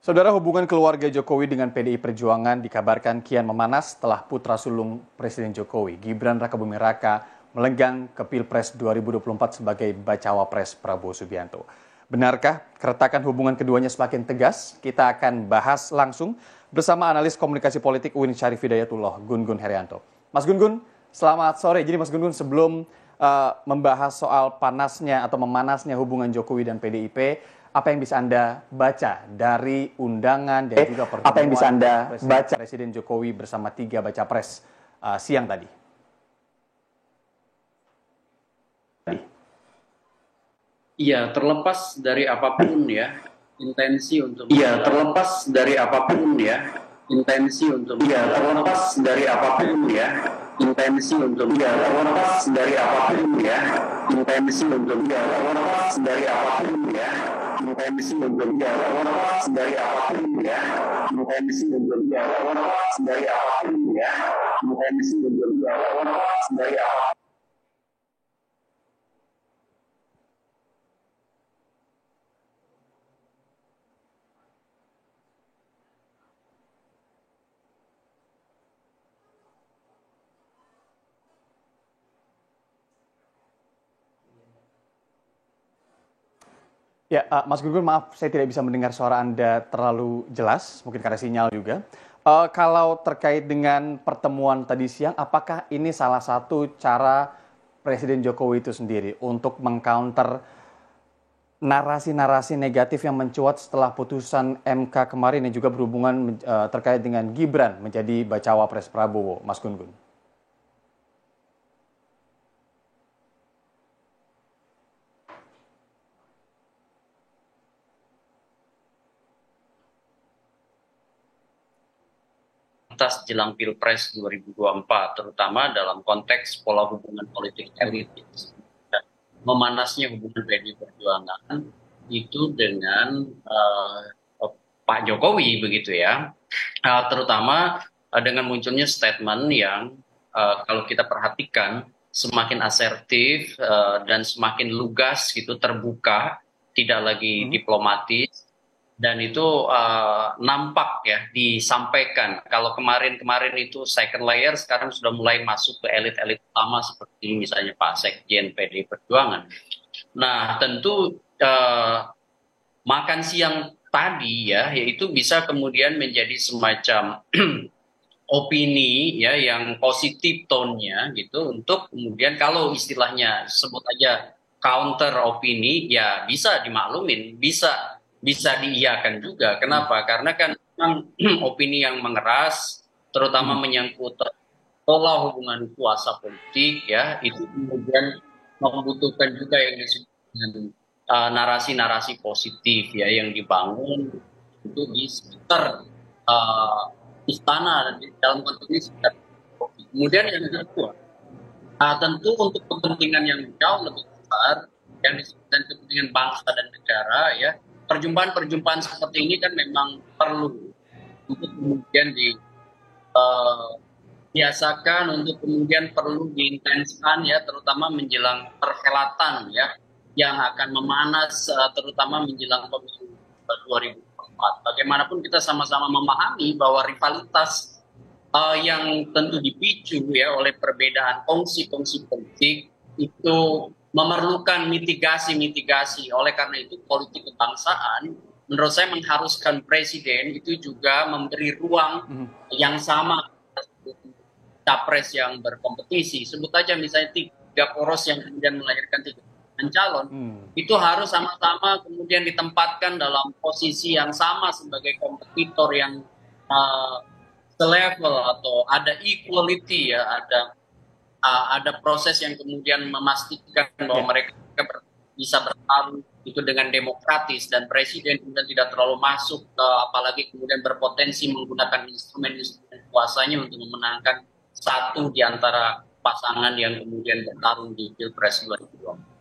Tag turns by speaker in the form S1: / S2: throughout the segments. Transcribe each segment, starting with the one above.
S1: Saudara, hubungan keluarga Jokowi dengan PDI Perjuangan dikabarkan kian memanas setelah putra sulung Presiden Jokowi, Gibran Rakabuming Raka, melenggang ke Pilpres 2024 sebagai bacawa pres Prabowo Subianto. Benarkah keretakan hubungan keduanya semakin tegas? Kita akan bahas langsung bersama analis komunikasi politik UIN Syarif Hidayatullah, Gun-Gun Herianto. Mas Gun-Gun, selamat sore. Jadi Mas Gun-Gun, sebelum membahas soal panasnya atau memanasnya hubungan Jokowi dan PDIP, apa yang bisa Anda baca dari undangan dan juga pertemuan Presiden Jokowi bersama 3 baca pres siang tadi?
S2: Iya, terlepas dari apapun ya, intensi untuk Iya, terlepas dari apapun ya, intensi untuk Iya, terlepas dari apapun ya, intensi untuk Iya, terlepas dari apapun ya, intensi untuk Iya, terlepas dari apapun ya, intensi untuk Iya, terlepas dari apapun ya, intensi untuk Iya, terlepas dari apapun ya, intensi untuk Iya, terlepas dari apapun.
S1: Ya, Mas Gun-Gun, maaf saya tidak bisa mendengar suara Anda terlalu jelas, mungkin karena sinyal juga. Kalau terkait dengan pertemuan tadi siang, apakah ini salah satu cara Presiden Jokowi itu sendiri untuk mengcounter narasi-narasi negatif yang mencuat setelah putusan MK kemarin yang juga berhubungan terkait dengan Gibran menjadi bacawa pres Prabowo, Mas Gun-Gun?
S2: Jelang Pilpres 2024, terutama dalam konteks pola hubungan politik elit, memanasnya hubungan PDI Perjuangan itu dengan Pak Jokowi begitu ya, terutama dengan munculnya statement yang kalau kita perhatikan semakin asertif dan semakin lugas gitu, terbuka, tidak lagi diplomatis. Dan itu nampak ya disampaikan. Kalau kemarin-kemarin itu second layer, sekarang sudah mulai masuk ke elit-elit utama seperti misalnya Pak Sekjen PDI Perjuangan. Nah, tentu makan siang tadi ya, yaitu bisa kemudian menjadi semacam opini ya yang positif tone-nya gitu, untuk kemudian kalau istilahnya sebut aja counter opini, ya bisa dimaklumin, bisa diiyakan juga. Kenapa? Karena kan memang opini yang mengeras, terutama menyangkut pola hubungan kuasa politik ya, itu kemudian membutuhkan juga yang disebut dengan narasi-narasi positif ya yang dibangun itu di sekitar istana, dalam konteks ini sekitar. Kemudian yang kedua, tentu untuk kepentingan yang jauh lebih besar yang disebutkan kepentingan bangsa dan negara ya, perjumpaan-perjumpaan seperti ini kan memang perlu untuk kemudian biasakan, untuk kemudian perlu diintenskan ya, terutama menjelang perhelatan ya yang akan memanas, terutama menjelang pemilu 2024. Bagaimanapun kita sama-sama memahami bahwa rivalitas yang tentu dipicu ya oleh perbedaan kongsi-kongsi politik itu memerlukan mitigasi-mitigasi. Oleh karena itu politik kebangsaan menurut saya mengharuskan presiden itu juga memberi ruang yang sama capres yang berkompetisi. Sebut aja misalnya 3 poros yang kemudian melahirkan 3 calon, itu harus sama-sama kemudian ditempatkan dalam posisi yang sama sebagai kompetitor yang selevel, atau ada equality ya, ada proses yang kemudian memastikan bahwa mereka bisa bertarung itu dengan demokratis, dan presiden kemudian tidak terlalu masuk apalagi kemudian berpotensi menggunakan instrumen-instrumen kuasanya untuk memenangkan satu di antara pasangan yang kemudian bertarung di Pilpres 2024.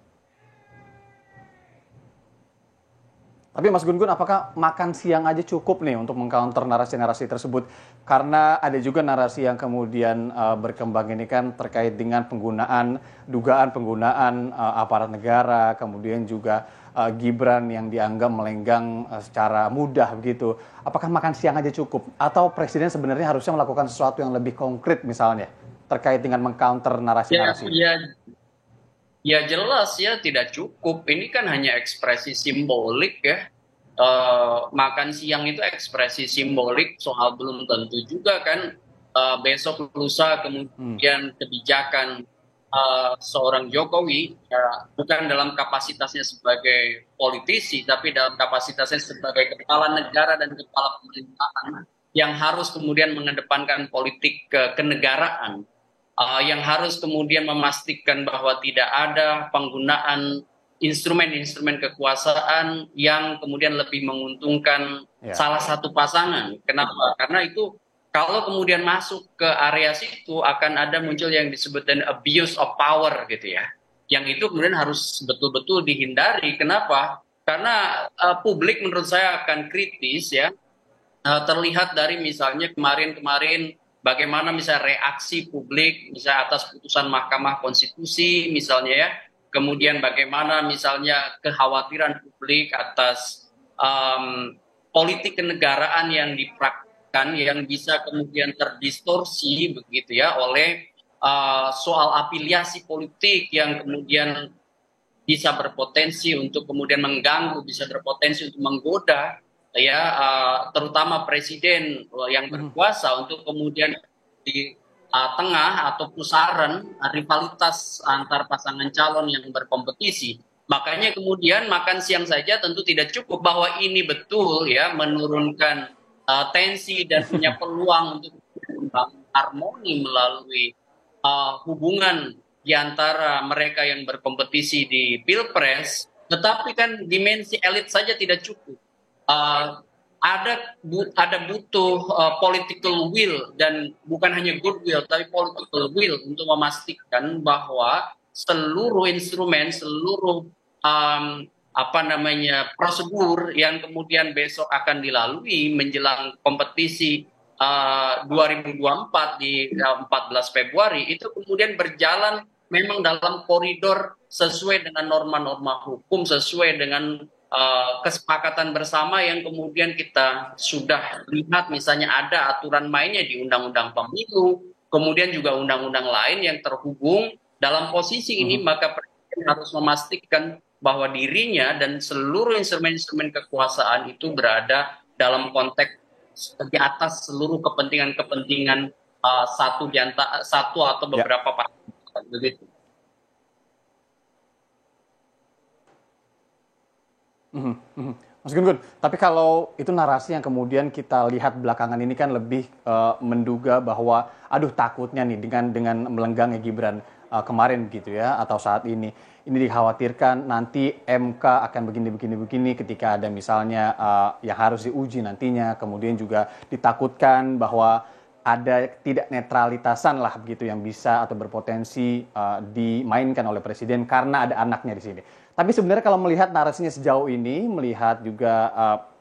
S1: Tapi Mas Gun-Gun, apakah makan siang aja cukup nih untuk mengcounter narasi-narasi tersebut? Karena ada juga narasi yang kemudian berkembang ini kan terkait dengan dugaan penggunaan aparat negara, kemudian juga Gibran yang dianggap melenggang secara mudah begitu. Apakah makan siang aja cukup? Atau Presiden sebenarnya harusnya melakukan sesuatu yang lebih konkret misalnya terkait dengan mengcounter
S2: Ya,
S1: narasi-narasi ini?
S2: ya, ya jelas ya tidak cukup. Ini kan hanya ekspresi simbolik ya. Makan siang itu ekspresi simbolik, soal belum tentu juga kan besok lusa
S1: Hmm,
S2: kemudian kebijakan seorang Jokowi ya, bukan dalam kapasitasnya sebagai politisi tapi dalam kapasitasnya sebagai kepala negara dan kepala pemerintahan yang harus kemudian mengedepankan politik kenegaraan, yang harus kemudian memastikan bahwa tidak ada penggunaan instrumen-instrumen kekuasaan yang kemudian lebih menguntungkan
S1: ya.
S2: salah satu pasangan. Kenapa? Karena itu kalau kemudian masuk ke area situ akan ada muncul yang disebut dengan abuse of power gitu ya. Yang itu kemudian harus betul-betul dihindari. Kenapa? Karena publik menurut saya akan kritis ya. Terlihat dari misalnya kemarin-kemarin bagaimana misalnya reaksi publik misalnya atas putusan Mahkamah Konstitusi misalnya ya, kemudian bagaimana misalnya kekhawatiran publik atas politik kenegaraan yang dipraktikkan yang bisa kemudian terdistorsi begitu ya oleh soal afiliasi politik yang kemudian bisa berpotensi untuk kemudian mengganggu, bisa berpotensi untuk menggoda ya terutama presiden yang
S1: Mhm.
S2: berkuasa untuk kemudian di tengah atau pusaran rivalitas antar pasangan calon yang berkompetisi. Makanya kemudian makan siang saja tentu tidak cukup, bahwa ini betul ya menurunkan tensi dan punya peluang untuk membangun harmoni melalui hubungan di antara mereka yang berkompetisi di Pilpres, tetapi kan dimensi elit saja tidak cukup. Uh, ada butuh political will, dan bukan hanya goodwill tapi political will untuk memastikan bahwa seluruh instrumen, seluruh apa namanya prosedur yang kemudian besok akan dilalui menjelang kompetisi 2024 di 14 Februari itu kemudian berjalan memang dalam koridor sesuai dengan norma-norma hukum, sesuai dengan kesepakatan bersama yang kemudian kita sudah lihat, misalnya ada aturan mainnya di Undang-Undang Pemilu, kemudian juga undang-undang lain yang terhubung. Dalam posisi ini
S1: Mhm.
S2: maka Presiden harus memastikan bahwa dirinya dan seluruh instrumen-instrumen kekuasaan itu berada dalam konteks di atas seluruh kepentingan-kepentingan satu atau
S1: Ya.
S2: beberapa partai begitu.
S1: Mhm, mhm. Mas Gun Gun, tapi kalau itu narasi yang kemudian kita lihat belakangan ini kan lebih menduga bahwa aduh takutnya nih dengan melenggangnya Gibran kemarin gitu ya atau saat ini dikhawatirkan nanti MK akan begini ketika ada misalnya yang harus diuji nantinya, kemudian juga ditakutkan bahwa ada tidak netralitasan lah begitu yang bisa atau berpotensi dimainkan oleh presiden karena ada anaknya di sini. Tapi sebenarnya kalau melihat narasinya sejauh ini, melihat juga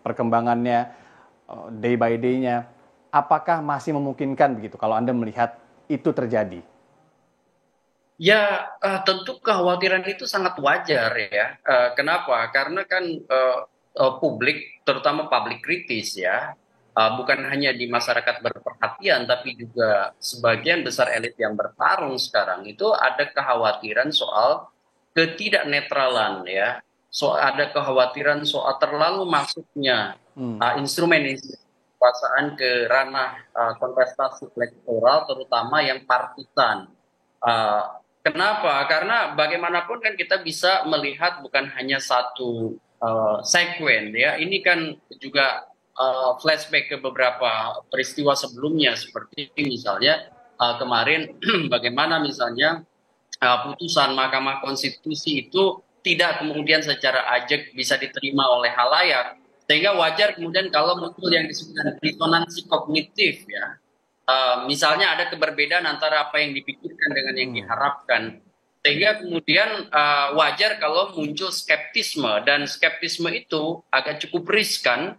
S1: perkembangannya day by day-nya, apakah masih memungkinkan begitu kalau Anda melihat itu terjadi?
S2: Ya, tentu kekhawatiran itu sangat wajar ya. Kenapa? Karena kan publik, terutama publik kritis ya, bukan hanya di masyarakat berperhatian, tapi juga sebagian besar elit yang bertarung sekarang itu ada kekhawatiran soal ketidaknetralan ya. Ada kekhawatiran soal terlalu masuknya
S1: Hmm.
S2: instrumen kekuasaan ke ranah kontestasi elektoral, terutama yang partisan. Uh, Kenapa? Karena bagaimanapun kan kita bisa melihat bukan hanya satu sekuen ya. Ini kan juga flashback ke beberapa peristiwa sebelumnya, seperti misalnya kemarin bagaimana misalnya putusan Mahkamah Konstitusi itu tidak kemudian secara ajak bisa diterima oleh halayak, sehingga wajar kemudian kalau muncul yang disebut resonansi kognitif ya. Misalnya ada keberbedaan antara apa yang dipikirkan dengan yang
S1: Hmm.
S2: diharapkan, sehingga kemudian wajar kalau muncul skeptisme, dan skeptisme itu agak cukup riskan.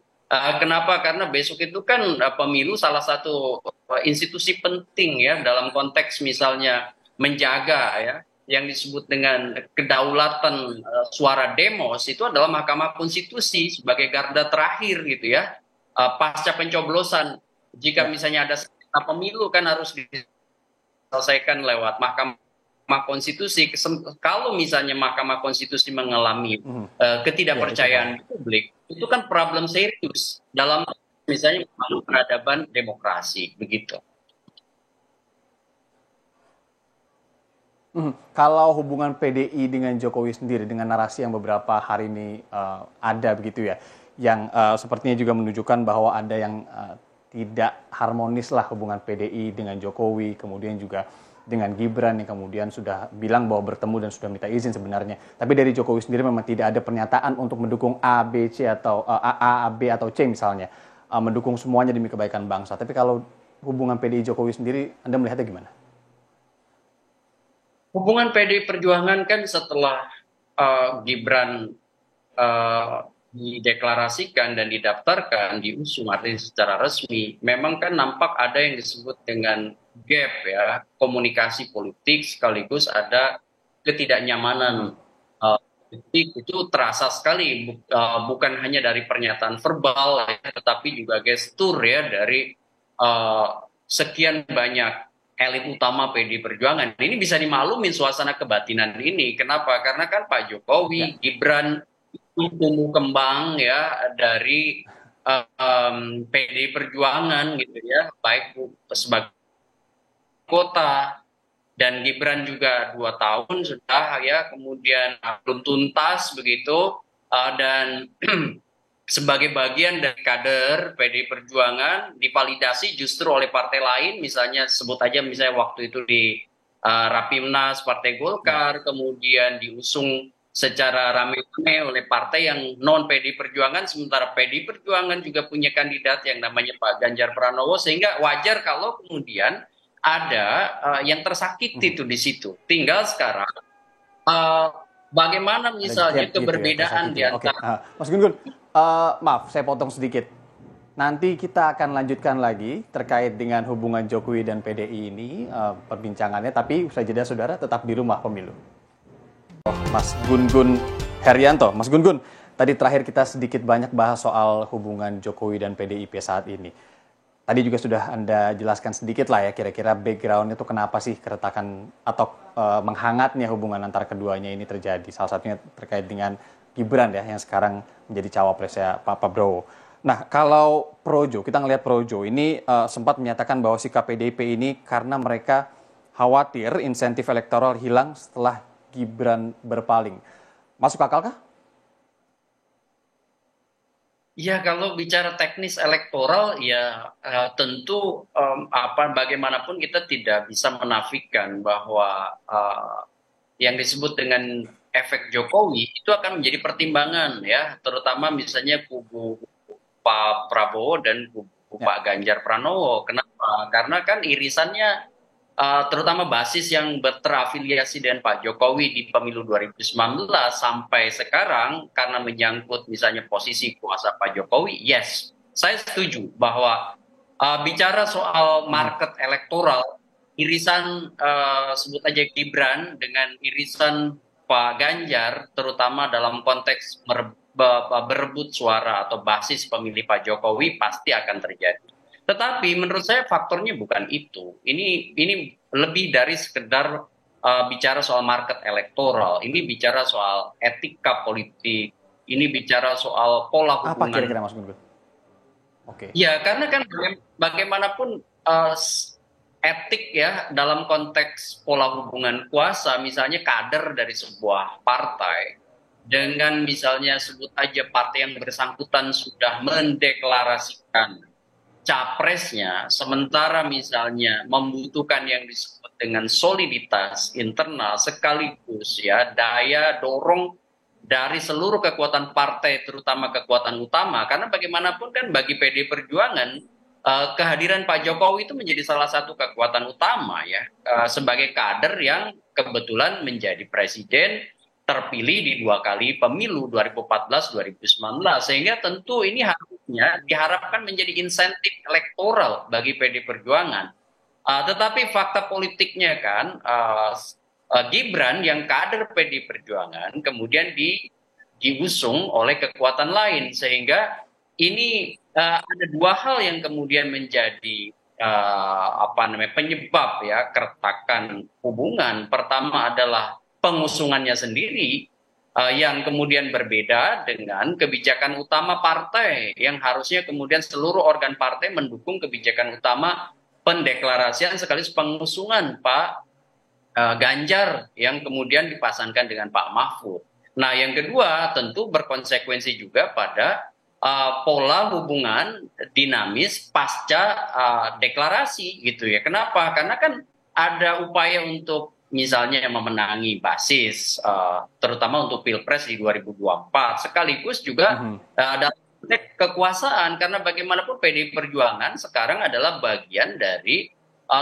S2: Kenapa? Karena besok itu kan pemilu salah satu institusi penting ya dalam konteks misalnya menjaga ya yang disebut dengan kedaulatan suara demos itu adalah Mahkamah Konstitusi sebagai garda terakhir gitu ya. Pasca pencoblosan, jika
S1: Ya.
S2: misalnya ada sengketa pemilu kan harus diselesaikan lewat Mahkamah Konstitusi. Kalau misalnya Mahkamah Konstitusi mengalami
S1: Mhm. Ya, itu tahu.
S2: ketidakpercayaan di publik, itu kan problem serius dalam misalnya peradaban demokrasi begitu.
S1: Kalau hubungan PDI dengan Jokowi sendiri dengan narasi yang beberapa hari ini ada begitu ya, yang sepertinya juga menunjukkan bahwa ada yang tidak harmonis lah hubungan PDI dengan Jokowi, kemudian juga dengan Gibran yang kemudian sudah bilang bahwa bertemu dan sudah minta izin sebenarnya. Tapi dari Jokowi sendiri memang tidak ada pernyataan untuk mendukung A, B, C atau A, B atau C misalnya, mendukung semuanya demi kebaikan bangsa. Tapi kalau hubungan PDI Jokowi sendiri, Anda melihatnya gimana?
S2: Hubungan PDI Perjuangan kan setelah Gibran eh, dideklarasikan dan didaftarkan, diusung artinya secara resmi, memang kan nampak ada yang disebut dengan gap ya, komunikasi politik sekaligus ada ketidaknyamanan politik itu terasa sekali, bukan hanya dari pernyataan verbal ya, tetapi juga gestur ya dari sekian banyak elit utama PD Perjuangan. Ini bisa dimaklumin suasana kebatinan ini. Kenapa? Karena kan Pak
S1: Ya.
S2: Jokowi, Gibran itu tumbuh kembang ya dari PD Perjuangan gitu ya, baik sebagai kota dan Gibran juga 2 tahun sudah ya, kemudian belum tuntas begitu, dan sebagai bagian dari kader PDI Perjuangan divalidasi justru oleh partai lain, misalnya sebut aja misalnya waktu itu di Rapimnas Partai
S1: Ya.
S2: Golkar, kemudian diusung secara ramai-ramai oleh partai yang non PDI Perjuangan, sementara PDI Perjuangan juga punya kandidat yang namanya Pak Ganjar Pranowo, sehingga wajar kalau kemudian ada yang tersakiti itu di situ. Tinggal sekarang uh, bagaimana
S1: Ada
S2: misalnya
S1: gap gitu ya,
S2: keberbedaan
S1: tersakiti
S2: di
S1: ya. Oke,
S2: antara.
S1: Mas Gun Gun, maaf saya potong sedikit. Nanti kita akan lanjutkan lagi terkait dengan hubungan Jokowi dan PDI ini perbincangannya. Tapi usai jeda saudara tetap di rumah pemilu. Mas Gun Gun Herianto, Mas Gun Gun, tadi terakhir kita sedikit banyak bahas soal hubungan Jokowi dan PDIP saat ini. Tadi juga sudah Anda jelaskan sedikit lah ya, kira-kira background itu kenapa sih keretakan atau menghangatnya hubungan antara keduanya ini terjadi. Salah satunya terkait dengan Gibran ya, yang sekarang menjadi cawapresnya Pak Prabowo. Nah, kalau Projo, kita ngelihat Projo ini sempat menyatakan bahwa sikap PDIP ini karena mereka khawatir insentif elektoral hilang setelah Gibran berpaling. Masuk akal kah?
S2: Ya, kalau bicara teknis elektoral, ya tentu bagaimanapun kita tidak bisa menafikan bahwa yang disebut dengan efek Jokowi itu akan menjadi pertimbangan ya, terutama misalnya kubu Pak Prabowo dan kubu
S1: Ya.
S2: Pak Ganjar Pranowo. Kenapa? Karena kan irisannya terutama basis yang terafiliasi dengan Pak Jokowi di pemilu 2019 sampai sekarang karena menyangkut misalnya posisi kuasa Pak Jokowi, yes, saya setuju bahwa bicara soal market elektoral, irisan sebut aja Gibran dengan irisan Pak Ganjar, terutama dalam konteks berebut suara atau basis pemilih Pak Jokowi pasti akan terjadi. Tetapi menurut saya faktornya bukan itu. Ini lebih dari sekedar bicara soal market elektoral. Ini bicara soal etika politik. Ini bicara soal pola
S1: Apa
S2: hubungan.
S1: kira-kira Mas Gun Gun? Oke.
S2: Ya, karena kan bagaimanapun etik ya dalam konteks pola hubungan kuasa, misalnya kader dari sebuah partai dengan misalnya sebut aja partai yang bersangkutan sudah mendeklarasikan capresnya, sementara misalnya membutuhkan yang disebut dengan soliditas internal sekaligus ya daya dorong dari seluruh kekuatan partai, terutama kekuatan utama, karena bagaimanapun kan bagi PD Perjuangan kehadiran Pak Jokowi itu menjadi salah satu kekuatan utama ya, sebagai kader yang kebetulan menjadi presiden terpilih di 2 kali pemilu 2014 2019, sehingga tentu ini harusnya diharapkan menjadi insentif elektoral bagi PD Perjuangan. Tetapi fakta politiknya kan Gibran yang kader PD Perjuangan kemudian diusung oleh kekuatan lain, sehingga ini ada dua hal yang kemudian menjadi penyebab ya keretakan hubungan. Pertama adalah pengusungannya sendiri yang kemudian berbeda dengan kebijakan utama partai, yang harusnya kemudian seluruh organ partai mendukung kebijakan utama pendeklarasian sekaligus pengusungan Pak Ganjar yang kemudian dipasangkan dengan Pak Mahfud. Nah, yang kedua tentu berkonsekuensi juga pada pola hubungan dinamis pasca deklarasi gitu ya. Kenapa? Karena kan ada upaya untuk misalnya memenangi basis, terutama untuk Pilpres di 2024, sekaligus juga dalam konteks kekuasaan, karena bagaimanapun PDI Perjuangan sekarang adalah bagian dari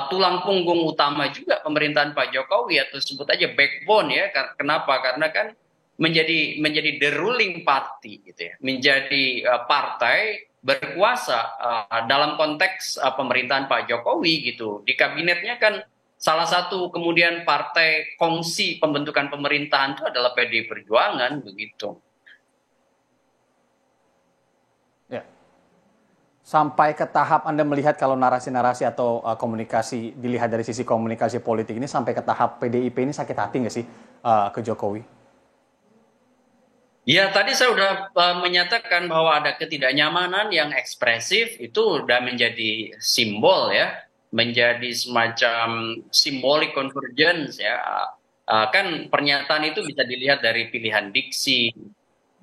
S2: tulang punggung utama juga pemerintahan Pak Jokowi, atau sebut aja backbone ya. Kenapa? Karena kan menjadi the ruling party gitu ya, menjadi partai berkuasa dalam konteks pemerintahan Pak Jokowi gitu. Di kabinetnya kan salah satu kemudian partai kongsi pembentukan pemerintahan itu adalah PDI Perjuangan begitu.
S1: Ya. Sampai ke tahap Anda melihat kalau narasi-narasi atau komunikasi dilihat dari sisi komunikasi politik ini, sampai ke tahap PDIP ini sakit hati nggak sih ke Jokowi?
S2: Ya, tadi saya sudah menyatakan bahwa ada ketidaknyamanan yang ekspresif, itu sudah menjadi simbol ya, menjadi semacam simbolik convergence ya. Kan pernyataan itu bisa dilihat dari pilihan diksi,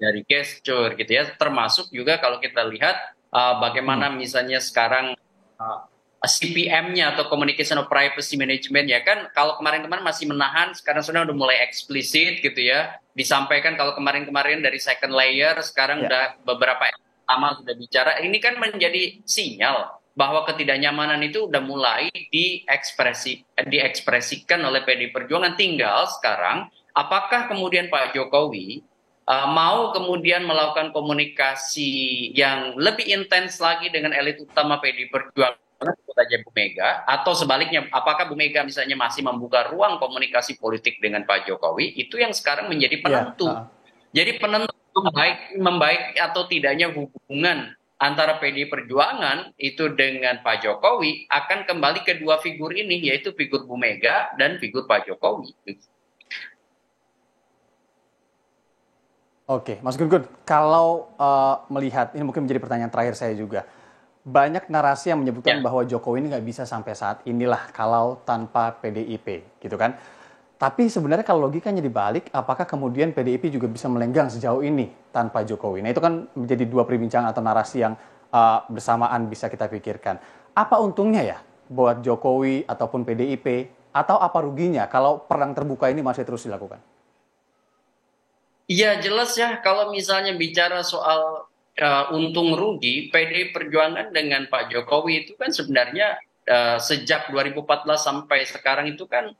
S2: dari gesture gitu ya, termasuk juga kalau kita lihat bagaimana misalnya sekarang CPM-nya atau Communication of Privacy Management ya kan, kalau kemarin-kemarin masih menahan, sekarang sudah mulai eksplisit gitu ya, disampaikan. Kalau kemarin-kemarin dari second layer, sekarang udah beberapa lama sudah bicara. Ini kan menjadi sinyal bahwa ketidaknyamanan itu udah mulai diekspresikan oleh PDI Perjuangan. Tinggal sekarang apakah kemudian Pak Jokowi mau kemudian melakukan komunikasi yang lebih intens lagi dengan elit utama PDI Perjuangan, sebut aja Bu Mega, atau sebaliknya apakah Bu Mega misalnya masih membuka ruang komunikasi politik dengan Pak Jokowi, itu yang sekarang menjadi penentu. Jadi penentu membaik atau tidaknya hubungan antara PDI Perjuangan itu dengan Pak Jokowi akan kembali ke dua figur ini, yaitu figur Bu Mega dan figur Pak Jokowi.
S1: Oke, Mas Gun-Gun, kalau melihat, ini mungkin menjadi pertanyaan terakhir saya juga. Banyak narasi yang menyebutkan bahwa Jokowi ini nggak bisa sampai saat inilah kalau tanpa PDIP, gitu kan. Tapi sebenarnya kalau logikanya dibalik, apakah kemudian PDIP juga bisa melenggang sejauh ini tanpa Jokowi? Nah, itu kan menjadi dua perbincangan atau narasi yang bersamaan bisa kita pikirkan. Apa untungnya ya buat Jokowi ataupun PDIP, atau apa ruginya kalau perang terbuka ini masih terus dilakukan?
S2: Iya, jelas ya, kalau misalnya bicara soal untung rugi, PDI Perjuangan dengan Pak Jokowi itu kan sebenarnya sejak 2014 sampai sekarang itu kan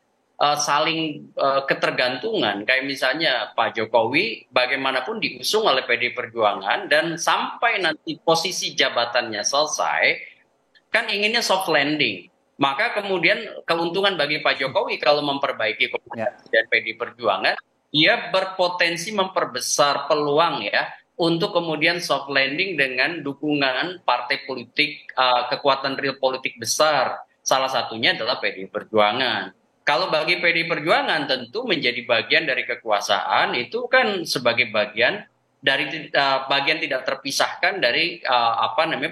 S2: saling ketergantungan. Kayak misalnya Pak Jokowi bagaimanapun diusung oleh PDI Perjuangan, dan sampai nanti posisi jabatannya selesai, kan inginnya soft landing. Maka kemudian keuntungan bagi Pak Jokowi kalau memperbaiki komunikasi dan PDI Perjuangan, ia berpotensi memperbesar peluang ya untuk kemudian soft landing dengan dukungan partai politik, kekuatan real politik besar. Salah satunya adalah PDI Perjuangan. Kalau bagi PDI Perjuangan tentu menjadi bagian dari kekuasaan itu kan sebagai bagian dari bagian tidak terpisahkan dari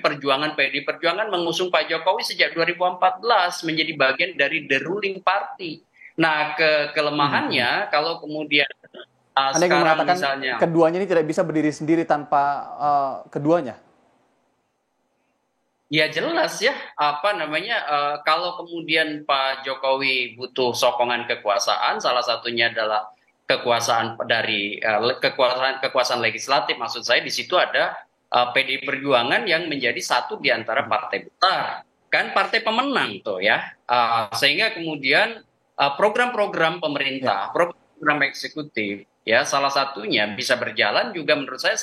S2: perjuangan PDI Perjuangan mengusung Pak Jokowi sejak 2014, menjadi bagian dari the ruling party. Nah, kelemahannya kalau kemudian
S1: Anda ingin
S2: sekarang
S1: mengatakan
S2: misalnya
S1: keduanya ini tidak bisa berdiri sendiri tanpa keduanya?
S2: ya jelas ya, kalau kemudian Pak Jokowi butuh sokongan kekuasaan, salah satunya adalah kekuasaan dari kekuasaan legislatif. Maksud saya di situ ada PDI Perjuangan yang menjadi satu di antara partai besar, kan partai pemenang tuh ya. Sehingga kemudian program-program pemerintah, program eksekutif, ya salah satunya bisa berjalan juga menurut saya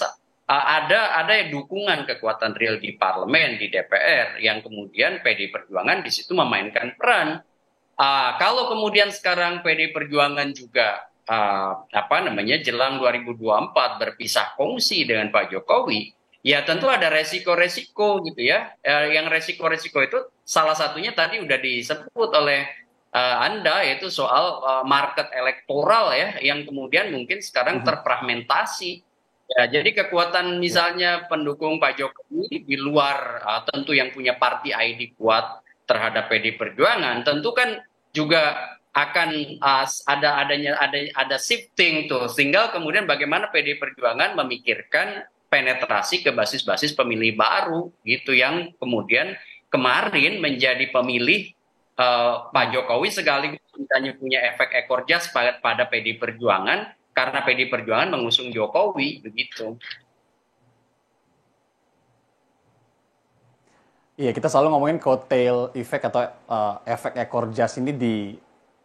S2: ada dukungan kekuatan real di parlemen, di DPR, yang kemudian PDI Perjuangan di situ memainkan peran. Kalau kemudian sekarang PD Perjuangan juga jelang 2024 berpisah kongsi dengan Pak Jokowi, ya tentu ada resiko-resiko gitu ya. Yang resiko-resiko itu salah satunya tadi udah disebut oleh Anda, yaitu soal market elektoral ya, yang kemudian mungkin sekarang terfragmentasi. Ya, jadi kekuatan
S1: Ya.
S2: misalnya pendukung Pak Jokowi di luar tentu yang punya party ID kuat terhadap PD Perjuangan, tentu kan juga akan ada shifting tuh. Tinggal kemudian bagaimana PD Perjuangan memikirkan penetrasi ke basis-basis pemilih baru gitu yang kemudian kemarin menjadi pemilih Pak Jokowi sekaligus misalnya punya efek ekor jas pada PD Perjuangan karena PD Perjuangan mengusung Jokowi begitu.
S1: Iya, kita selalu ngomongin coattail effect atau efek ekor jas ini di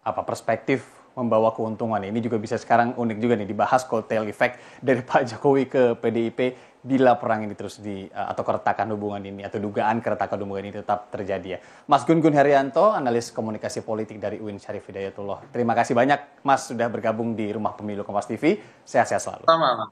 S1: perspektif membawa keuntungan. Ini juga bisa sekarang unik juga nih dibahas coattail effect dari Pak Jokowi ke PDIP bila perang ini terus atau keretakan hubungan ini atau dugaan keretakan hubungan ini tetap terjadi ya. Mas Gun Gun Herianto, analis komunikasi politik dari UIN Syarif Hidayatullah. Terima kasih banyak Mas sudah bergabung di Rumah Pemilu Kompas TV. Sehat-sehat selalu.
S2: Sama.